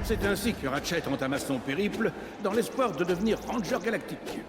C'est ainsi que Ratchet entama son périple dans l'espoir de devenir Ranger Galactique.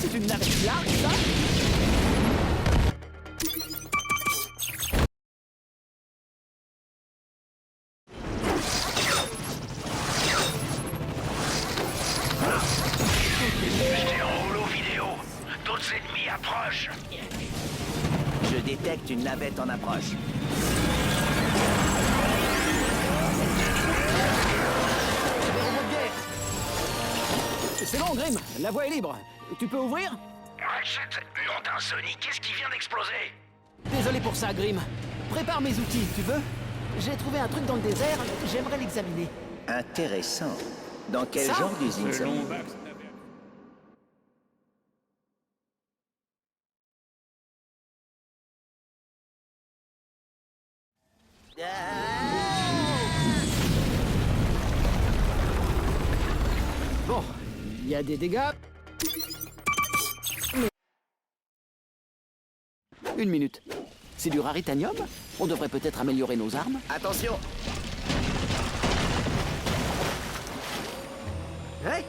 C'est une navette large, ça? J'étais en holo vidéo. D'autres ennemis approchent. Je détecte une navette en approche. C'est bon, Grim, la voie est libre. Tu peux ouvrir? Ratchet, nom d'un Sonic, qu'est-ce qui vient d'exploser? Désolé pour ça, Grim. Prépare mes outils, tu veux? J'ai trouvé un truc dans le désert, j'aimerais l'examiner. Intéressant. Dans quel Ça genre d'usine ça? Selon Bax- Bon, il y a des dégâts. Mais... Une minute. C'est du raritanium? On devrait peut-être améliorer nos armes. Attention! Hey!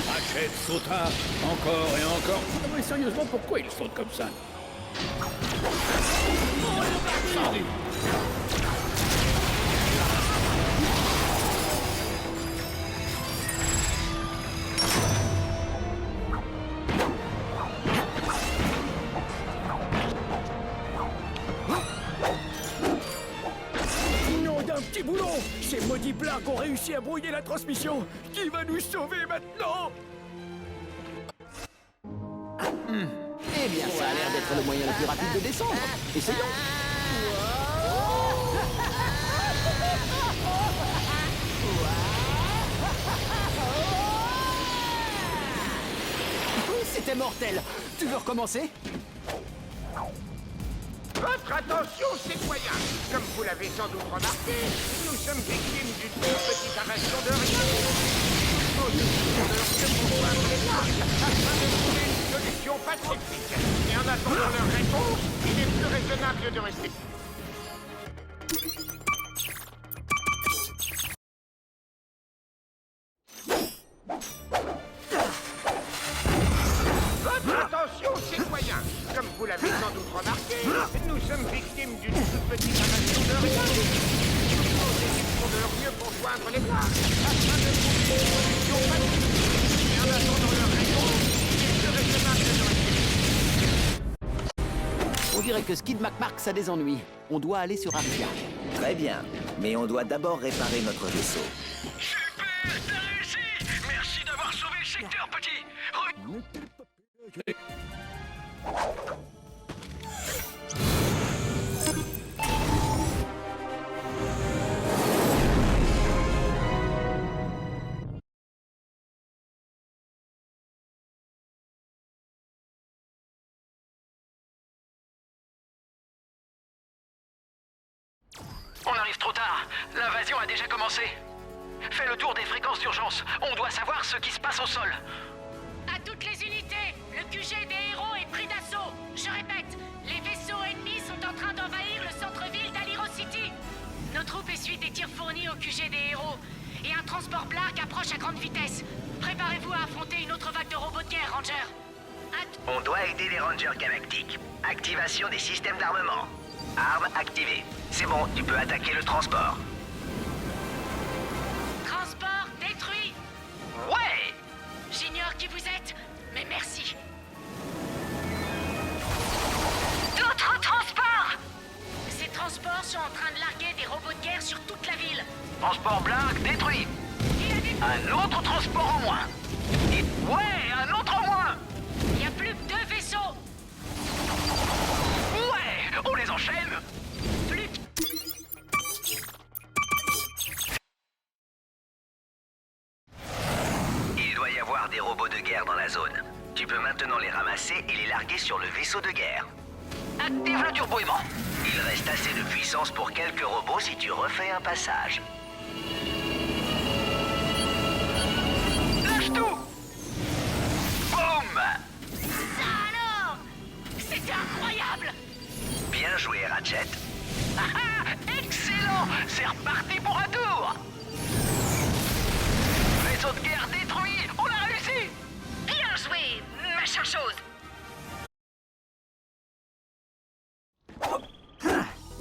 Ratchet sauta encore et encore. Ah, mais sérieusement, pourquoi il saute comme ça? Nom d'un petit boulot! Ces maudits plats ont réussi à brouiller la transmission! Qui va nous sauver maintenant? Eh bien, ça a l'air d'être le moyen le plus rapide de descendre. Essayons. C'était mortel. Tu veux recommencer? Votre attention, citoyens! Comme vous l'avez sans doute remarqué, nous sommes victimes d'une toute petite invasion de rien. Nous disposons de leur mieux conjoindre les marques afin de trouver une solution pacifique. Et en attendant leur réponse, il est plus raisonnable de rester. Votre attention, citoyens! Comme vous l'avez sans doute remarqué, nous sommes victimes d'une toute petite invasion de rien. Nos équipes font de leur mieux pour joindre les marques afin de trouver une solution pacifique. Et en attendant leur réponse, il est plus raisonnable de rester. On dirait que Skid McMarx a des ennuis. On doit aller sur Argia. Très bien. Mais on doit d'abord réparer notre vaisseau. Super, t'as réussi! Merci d'avoir sauvé le secteur, petit! On arrive trop tard. L'invasion a déjà commencé. Fais le tour des fréquences d'urgence. On doit savoir ce qui se passe au sol. À toutes les unités, le QG des héros est pris d'assaut. Je répète, les vaisseaux ennemis sont en train d'envahir le centre-ville d'Alyro City. Nos troupes essuient des tirs fournis au QG des héros. Et un transport Blark approche à grande vitesse. Préparez-vous à affronter une autre vague de robots de guerre, Ranger. On doit aider les Rangers galactiques. Activation des systèmes d'armement. Armes activées. C'est bon, tu peux attaquer le transport. Transport merci. D'autres transports! Ces transports sont en train de larguer des robots de guerre sur toute la ville. Transport Black détruit. Il y a des... Un autre transport en moins. Et ouais, un autre en moins. Il y a plus que 2 vaisseaux. Ouais, on les enchaîne. Plus Il doit y avoir des robots de guerre dans la zone. Tu peux maintenant les ramasser et les larguer sur le vaisseau de guerre. Active le turbo-aimant. Il reste assez de puissance pour quelques robots si tu refais un passage. Lâche tout. Boum. ça alors! C'était incroyable! Bien joué, Ratchet. Ah ah, excellent. C'est reparti pour un tour. Vaisseau de guerre détruit. On a réussi. Bien joué, machin chose!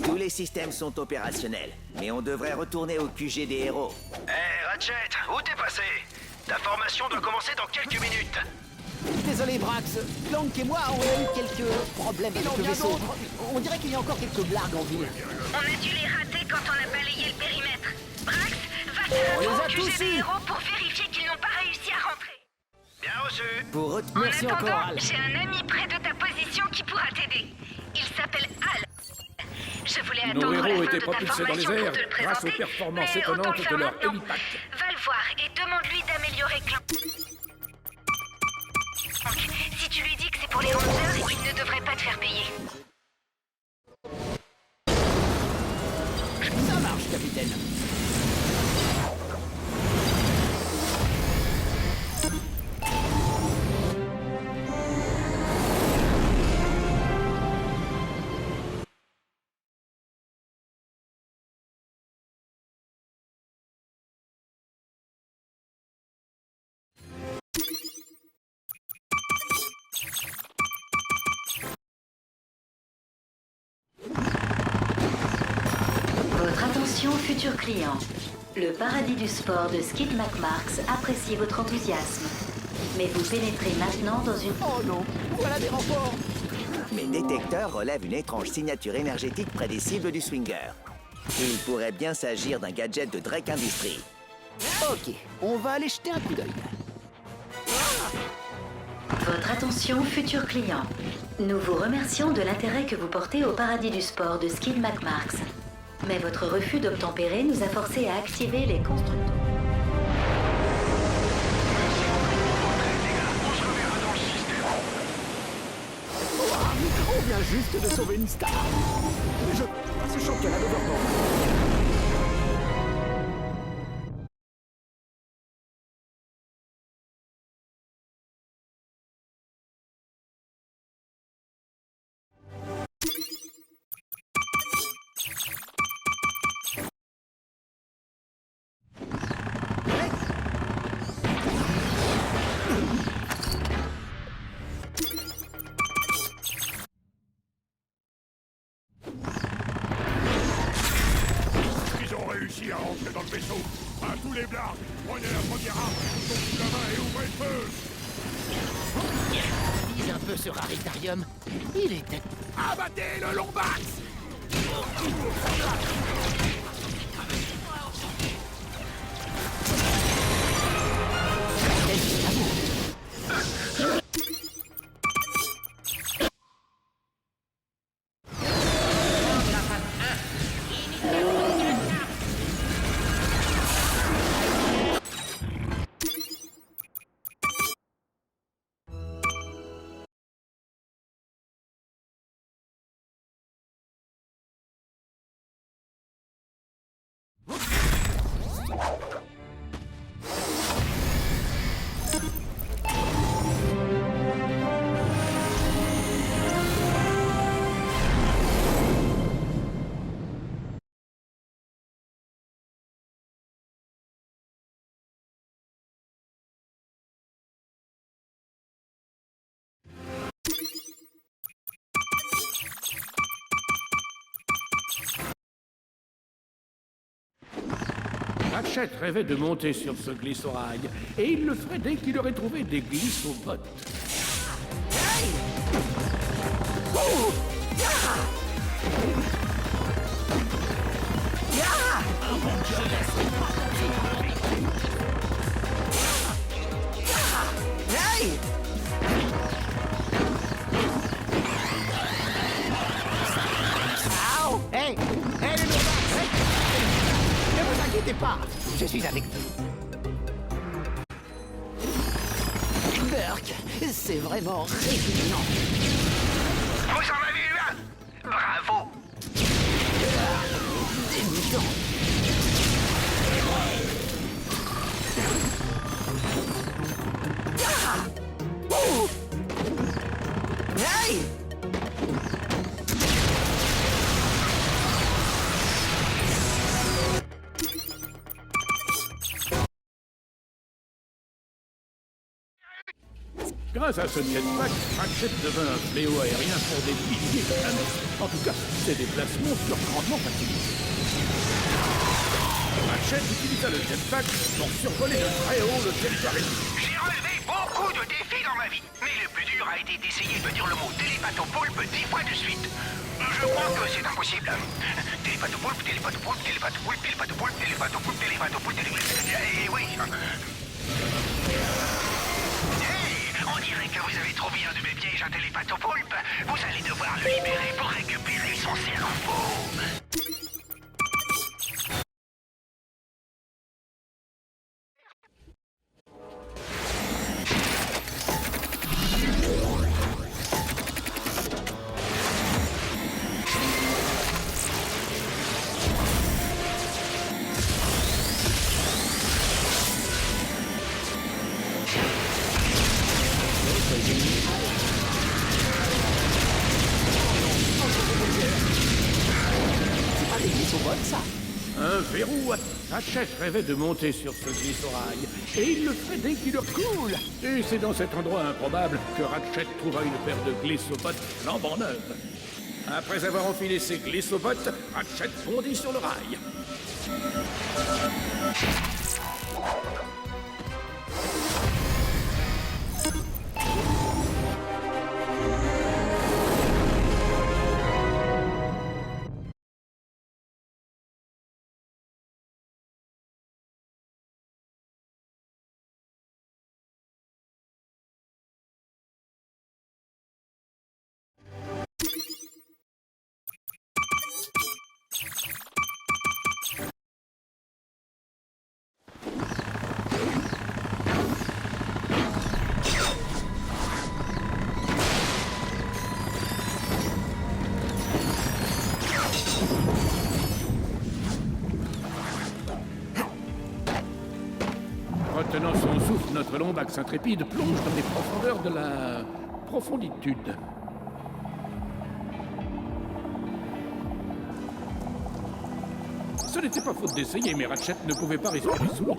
Tous les systèmes sont opérationnels, mais on devrait retourner au QG des héros. Hé, Ratchet, où t'es passé? Ta formation doit commencer dans quelques minutes. Désolé, Brax. Clank et moi avons eu quelques problèmes avec le vaisseau. On dirait qu'il y a encore quelques blagues en ville. On a dû les rater quand on a balayé le périmètre. Brax, va faire On un les tour a au tous QG des eus. héros pour vérifier qu'ils n'ont pas réussi à rentrer. Bien reçu. Pour ret- Merci En attendant, encore, Al. j'ai un ami près de ta position qui pourra t'aider. Il s'appelle Al. Je voulais Nos attendre la héros fin étaient de ta propulsés dans les formation pour airs te le grâce aux présenter, performances mais autant étonnantes le de faire leur maintenant. hélipack. Va le voir et demande-lui d'améliorer Clank. Si tu lui dis que c'est pour les rangers, il ne devrait pas te faire payer. Ça marche, capitaine. Votre attention, futurs clients. Le paradis du sport de Skid McMarks apprécie votre enthousiasme. Mais vous pénétrez maintenant dans une... Oh non, voilà des renforts. Mes détecteurs relèvent une étrange signature énergétique près des cibles du Swinger. Il pourrait bien s'agir d'un gadget de Drake Industries. Ok, on va aller jeter un coup d'œil. Votre attention, futurs clients. Nous vous remercions de l'intérêt que vous portez au paradis du sport de Skid McMarks. Mais votre refus d'obtempérer nous a forcés à activer les constructeurs. On vient juste de sauver une star. Ce championnat d'Overboard. Ils ont réussi à rentrer dans le vaisseau. À tous les blards, prenez la première arme, ton coup la main et ouvrez le feu. Vise un peu ce raritarium. Il était... Abattez le Lombax. Ratchet rêvait de monter sur ce glissorail, et il le ferait dès qu'il aurait trouvé des glissobottes. Hey! Au! Hey! Hey, les Novax! Hey! Ne vous inquiétez pas, je suis avec vous. Burke, c'est vraiment répugnant. Vous en avez eu un? Bravo. Dégoûtant. Hey! Grâce à ce jetpack, Ratchet devint un fléau aérien pour des milliers de planètes. En tout cas, ses déplacements furent grandement facilités. Ratchet utilisa le jetpack pour survoler de très haut le territoire ennemi. J'ai relevé beaucoup de défis dans ma vie, mais le plus dur a été d'essayer de dire le mot télépathopoulpe 10 fois de suite. Je crois que c'est impossible. Télépathopoulpe, télépathopoulpe, télépathopoulpe, télépathopoulpe, télépathopoulpe, télépathopoulpe, télépathopoulpe, et oui. On dirait que vous avez trouvé un de mes pièges à télépathopoulpe. Vous allez devoir le libérer pour récupérer son cerveau. Ah, des glissobots, ça? Un verrou. Ratchet rêvait de monter sur ce glissorail, et il le ferait dès qu'il le coule. Et c'est dans cet endroit improbable que Ratchet trouva une paire de glissobots flambant neuves. Après avoir enfilé ses glissobots, Ratchet bondit sur le rail. Retenant son souffle, notre lombax intrépide plonge dans les profondeurs de la profonditude. Ce n'était pas faute d'essayer, mais Ratchet ne pouvait pas respirer sous l'eau.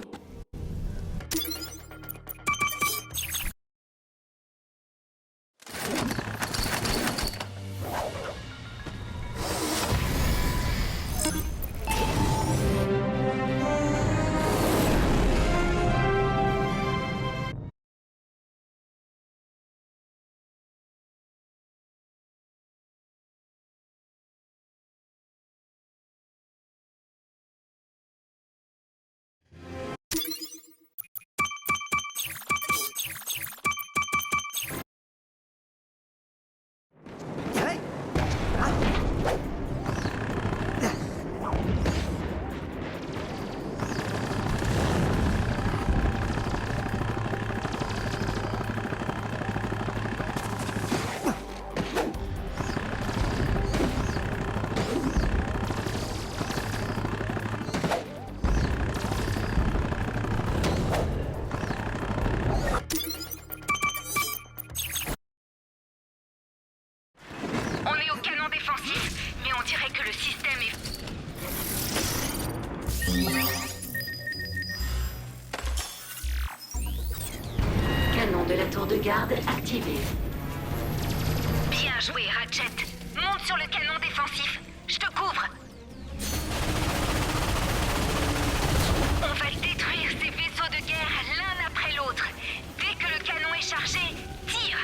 De la tour de garde activée. Bien joué, Ratchet. Monte sur le canon défensif. Je te couvre. On va détruire ces vaisseaux de guerre l'un après l'autre. Dès que le canon est chargé, tire.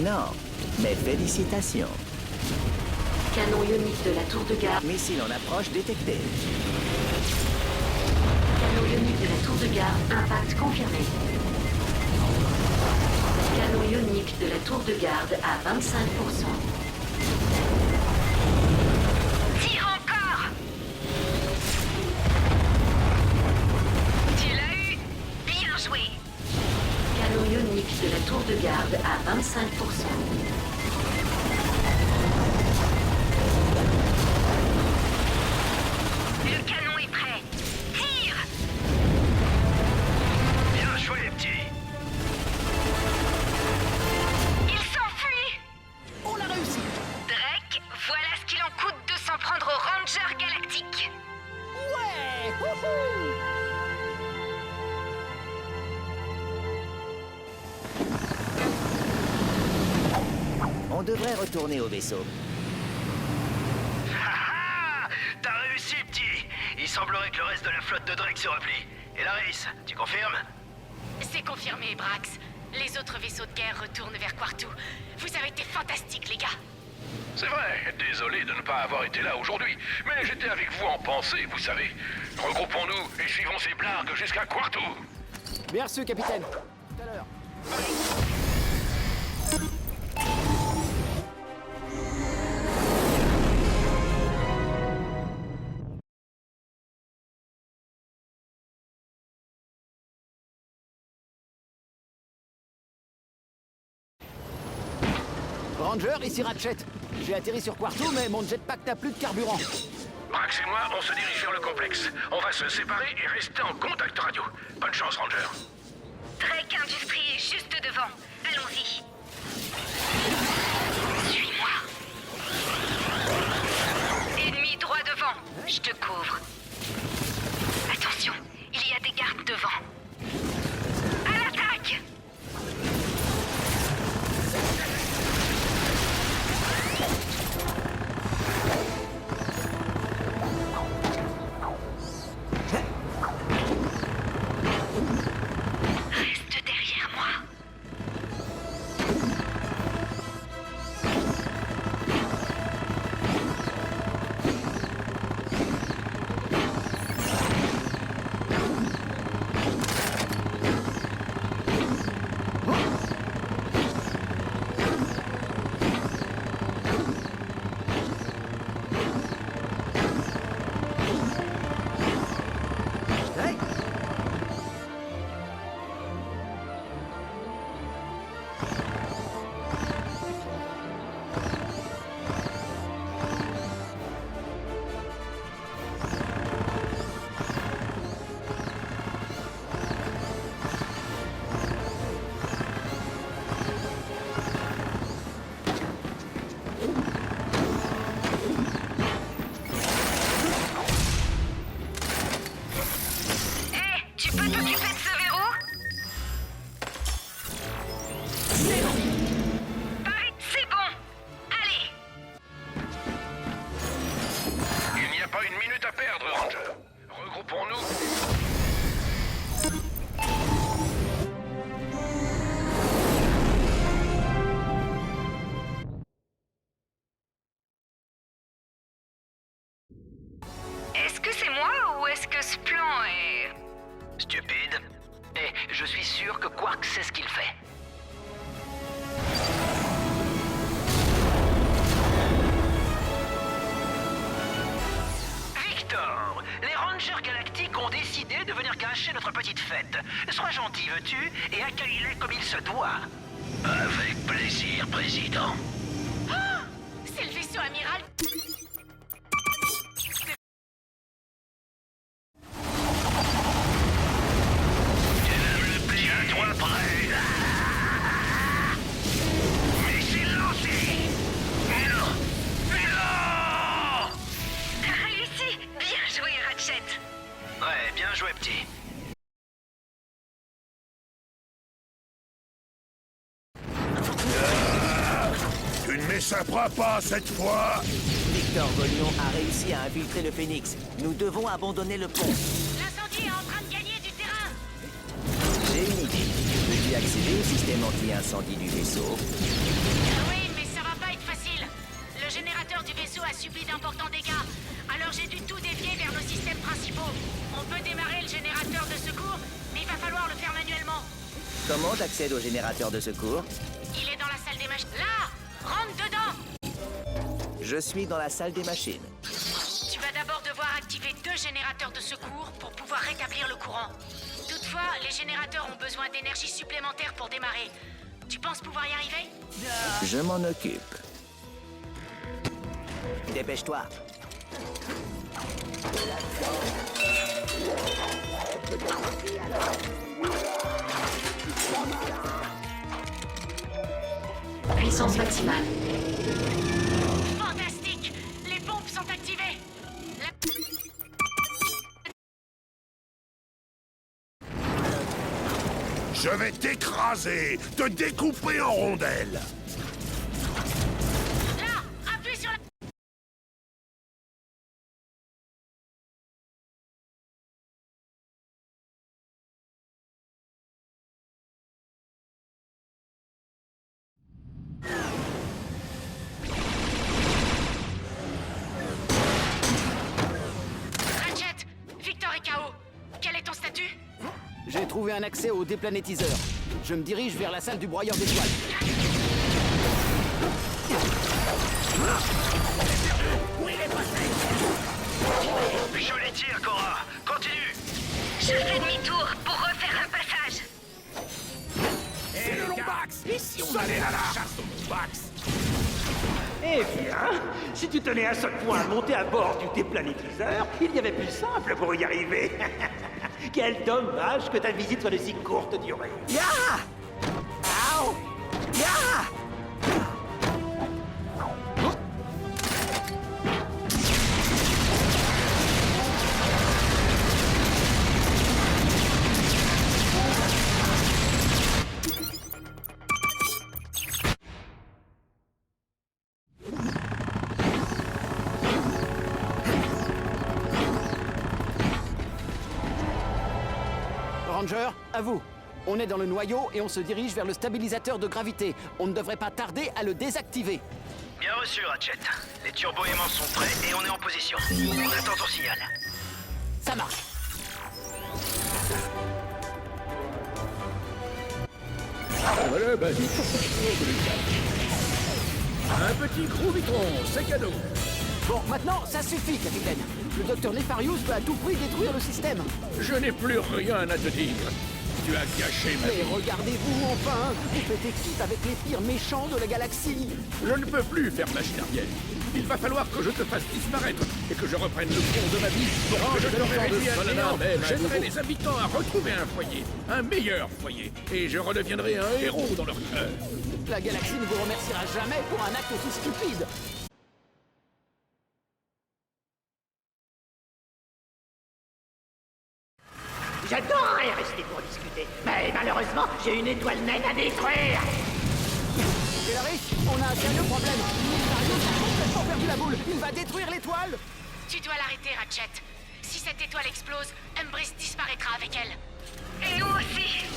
Non, mais félicitations. Canon ionique de la tour de garde. Missile en approche détecté. Canon ionique de la tour de garde. Impact confirmé. Canon ionique de la tour de garde à 25%. Tire encore! Tu l'as eu? Bien joué! Canon ionique de la tour de garde à 25%. Le canon est prêt! Tire! Bien joué, petit. Il s'enfuit! On l'a réussi. Drake, voilà ce qu'il en coûte de s'en prendre au Ranger Galactique! Ouais! Wouhou! On devrait retourner au vaisseau. Ah, t'as réussi, petit. Il semblerait que le reste de la flotte de Drake se replie. Et Laris, tu confirmes? C'est confirmé, Brax. Les autres vaisseaux de guerre retournent vers Quartu. Vous avez été fantastiques, les gars. C'est vrai, désolé de ne pas avoir été là aujourd'hui, mais j'étais avec vous en pensée, vous savez. Regroupons-nous et suivons ces blargues jusqu'à Quartu. Bien reçu, capitaine. Tout à l'heure. Ranger, ici Ratchet. J'ai atterri sur Quartu, mais mon jetpack n'a plus de carburant. Brax et moi, on se dirige vers le complexe. On va se séparer et rester en contact radio. Bonne chance, Ranger. Drake Industries est juste devant. Allons-y. Suis-moi. Ennemi droit devant. Je te couvre. Attention, il y a des gardes devant. À l'attaque! Reste derrière moi. Tu peux t'occuper de ce verrou? C'est bon. Pareil, c'est bon. Allez. Il n'y a pas une minute à perdre, Ranger. Regroupons-nous. Est-ce que c'est moi ou est-ce que ce plan est... Stupide. Et je suis sûr que Quark sait ce qu'il fait. Victor, les Rangers Galactiques ont décidé de venir gâcher notre petite fête. Sois gentil, veux-tu, et accueille-les comme il se doit. Avec plaisir, président. Oh, c'est le vaisseau amiral. Tiens-toi prêt. Missile lancé. Non. Non. T'as réussi. Bien joué, Ratchet. Ouais, bien joué, petit. Tu ne m'échapperas pas cette fois. Victor Volion a réussi à infiltrer le Phénix. Nous devons abandonner le pont. L'incendie est en train de gagner du terrain. J'ai une idée. Peux-tu accéder au système système anti-incendie du vaisseau. Oui, mais ça va pas être facile. Le générateur du vaisseau a subi d'importants dégâts. Alors j'ai dû tout dévier vers nos systèmes principaux. On peut démarrer le générateur de secours, mais il va falloir le faire manuellement. Comment j'accède au générateur de secours? Il est dans la salle des machines. Là! Rentre dedans! Je suis dans la salle des machines. Tu vas d'abord devoir activer 2 générateurs de secours pour pouvoir rétablir le courant. Toutefois, les générateurs ont besoin d'énergie supplémentaire pour démarrer. Tu penses pouvoir y arriver? Je m'en occupe. Dépêche-toi. Puissance maximale. Fantastique! Les pompes sont activées! Je vais t'écraser, te découper en rondelles. Là! Appuie sur la... Ratchet! Victor est KO. Quel est ton statut? J'ai trouvé un accès au déplanétiseur. Je me dirige vers la salle du broyeur d'étoiles. Je les tire, Cora. Continue. Je fais demi-tour pour refaire un passage. Et le Lombax, ici on allait à la chasse au Lombax. Eh bien, si tu tenais un seul point à monter à bord du déplanétiseur, il y avait plus simple pour y arriver. Quel dommage que ta visite soit de si courte durée. Ya! Ow! Ya! Ranger, à vous. On est dans le noyau et on se dirige vers le stabilisateur de gravité. On ne devrait pas tarder à le désactiver. Bien reçu, Ratchet. Les turbo-aimants sont prêts et on est en position. On attend ton signal. Ça marche. Voilà, bah, un petit gros vitron, c'est cadeau. Bon, maintenant, ça suffit, capitaine. Le docteur Nefarius veut à tout prix détruire le système. Je n'ai plus rien à te dire. Tu as gâché ma Mais vie. regardez-vous enfin. Vous faites équipe avec les pires méchants de la galaxie. Je ne peux plus faire machine arrière. Il va falloir que je te fasse disparaître et que je reprenne le cours de ma vie. Quand je t'aurai réduit à néant, j'aiderai les habitants à retrouver un foyer, un meilleur foyer, et je redeviendrai un héros dans leur cœur. La galaxie ne vous remerciera jamais pour un acte aussi stupide. J'adorerais rester pour discuter, mais malheureusement, j'ai une étoile naine à détruire. Polaris, on a un sérieux problème. Nefarius a complètement perdu la boule. Il va détruire l'étoile. Tu dois l'arrêter, Ratchet. Si cette étoile explose, Umbris disparaîtra avec elle. Et nous aussi.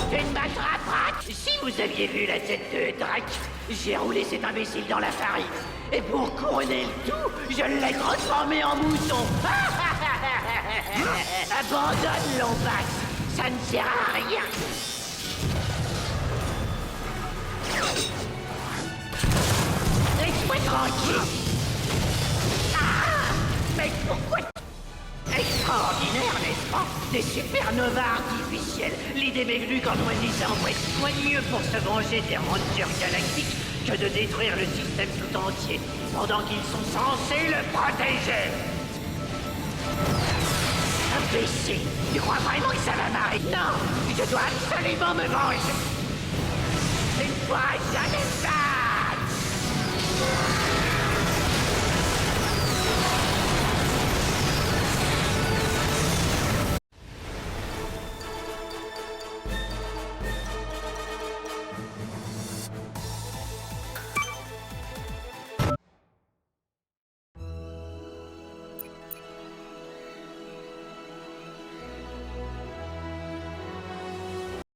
Tu ne m'attraperas. Si vous aviez vu la tête de Drake, j'ai roulé cet imbécile dans la farine. Et pour couronner le tout, je l'ai transformé en mouton. Abandonne Lombax, ça ne sert à rien. Laisse-moi tranquille. Ah, mais pourquoi... Extraordinaire, n'est-ce pas? Des supernovas artificielles. L'idée m'est venue quand Moisissant quoi de mieux pour se venger des Rangers galactiques que de détruire le système tout entier, pendant qu'ils sont censés le protéger. Imbécile, tu crois vraiment que ça va m'arrêter? Non, je dois absolument me venger. Tu ne pourras jamais ça.